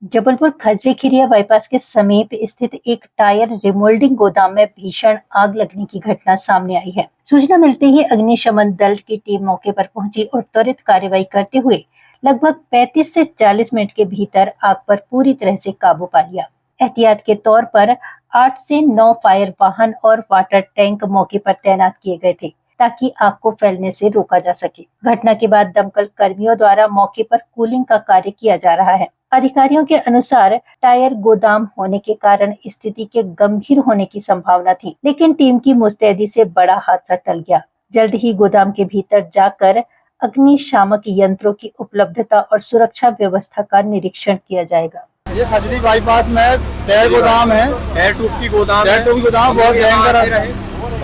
जबलपुर खजरी Khiriya bypass के समीप स्थित एक टायर रिमोल्डिंग गोदाम में भीषण आग लगने की घटना सामने आई है। सूचना मिलते ही अग्निशमन दल की टीम मौके पर पहुंची और त्वरित कार्रवाई करते हुए लगभग 35 से 40 मिनट के भीतर आग पर पूरी तरह से काबू पा लिया। एहतियात के तौर पर 8 से 9 फायर वाहन और वाटर टैंक मौके पर तैनात किए गए थे ताकि आग को फैलने से रोका जा सके। घटना के बाद दमकल कर्मियों द्वारा मौके पर कूलिंग का कार्य किया जा रहा है। अधिकारियों के अनुसार टायर गोदाम होने के कारण स्थिति के गंभीर होने की संभावना थी, लेकिन टीम की मुस्तैदी से बड़ा हादसा टल गया। जल्द ही गोदाम के भीतर जाकर अग्निशामक यंत्रों की उपलब्धता और सुरक्षा व्यवस्था का निरीक्षण किया जाएगा। ये खजरी बाईपास में टायर गोदाम है, टायर ट्यूब की गोदाम बहुत भयंकर है।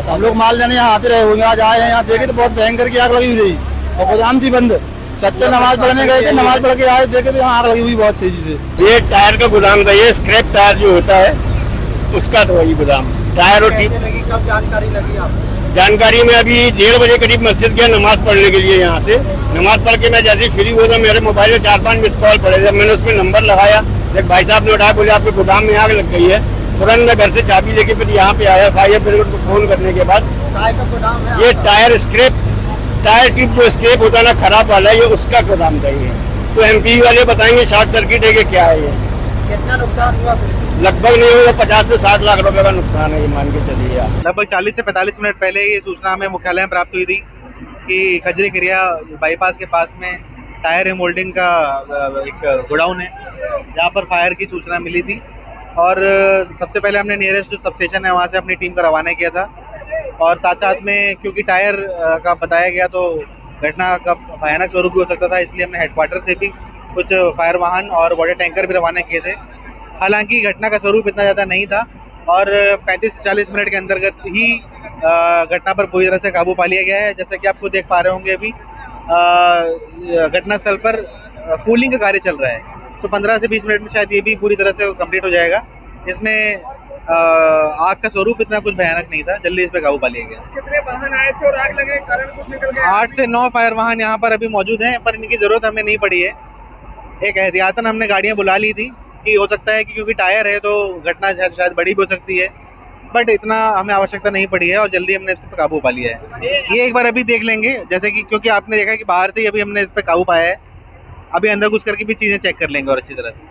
हम लोग माल लेने यहाँ आते रहे होंगे, आज आए हैं यहाँ देखे तो बहुत भयंकर की आग लगी हुई रही और गोदाम थी बंद। चच्चा नमाज पढ़ने गए थे, नमाज पढ़ के आए देखे तो यहाँ आग लगी हुई बहुत तेजी से। ये टायर का गोदाम था, ये स्क्रैप टायर जो होता है उसका तो वही गोदाम। टायर और कब जानकारी लगी आपको? जानकारी में अभी 1:30 बजे करीब मस्जिद गया नमाज पढ़ने के लिए। यहाँ से नमाज पढ़ के मैं जैसे फ्री हुआ था, मेरे मोबाइल में 4-5 मिस कॉल पड़े थे। मैंने उसमें नंबर लगाया, एक भाई साहब ने उठाया, बोले आपके गोदाम में आग लग गई है। तुरंत मैं घर से चाबी लेके फिर यहाँ पे आया। फायर ब्रिगेड को फोन करने के बाद ये टायर स्क्रैप टायर ट्यूब जो स्क्रैप होता है ना, खराब वाला, ये उसका गोदाम था ये। तो एमपी वाले बताएंगे शॉर्ट सर्किट है कि क्या है ये। कितना नुकसान हुआ? लगभग नहीं होगा 50 से 60 लाख रुपए का नुकसान है, ये मान के चलिए आप। लगभग 40 से 45 मिनट पहले ये सूचना हमें मुख्यालय में प्राप्त हुई थी कि खजरी खिरिया बाईपास के पास में टायर रिमोल्डिंग का एक गोडाउन है, जहाँ पर फायर की सूचना मिली थी। और सबसे पहले हमने नियरेस्ट जो सब स्टेशन है वहाँ से अपनी टीम का रवाना किया था। और साथ साथ में क्योंकि टायर का बताया गया तो घटना का भयानक स्वरूप भी हो सकता था, इसलिए हमने हेडक्वार्टर से भी कुछ फायर वाहन और वाटर टैंकर भी रवाना किए थे। हालांकि घटना का स्वरूप इतना ज़्यादा नहीं था और 35 से 40 मिनट के अंतर्गत ही घटना पर पूरी तरह से काबू पा लिया गया है। जैसा कि आपको देख पा रहे होंगे, अभी घटनास्थल पर कूलिंग का कार्य चल रहा है, तो 15 से 20 मिनट में शायद ये भी पूरी तरह से कंप्लीट हो जाएगा। इसमें आग का स्वरूप इतना कुछ भयानक नहीं था, जल्दी इस पे काबू पा लिया गया। कितने वाहन आए थे और आग लगे कारण कुछ निकल गया? 8 से 9 फायर वाहन यहाँ पर अभी मौजूद हैं, पर इनकी जरूरत हमें नहीं पड़ी है। एक एहतियातन हमने गाड़ियाँ बुला ली थी कि हो सकता है कि क्योंकि टायर है तो घटना शायद बड़ी भी हो सकती है, बट इतना हमें आवश्यकता नहीं पड़ी है और जल्दी हमने इस पर काबू पा लिया है। ये एक बार अभी देख लेंगे, जैसे कि क्योंकि आपने देखा कि बाहर से ही अभी हमने इस पर काबू पाया है, अभी अंदर घुस करके भी चीज़ें चेक कर लेंगे और अच्छी तरह से।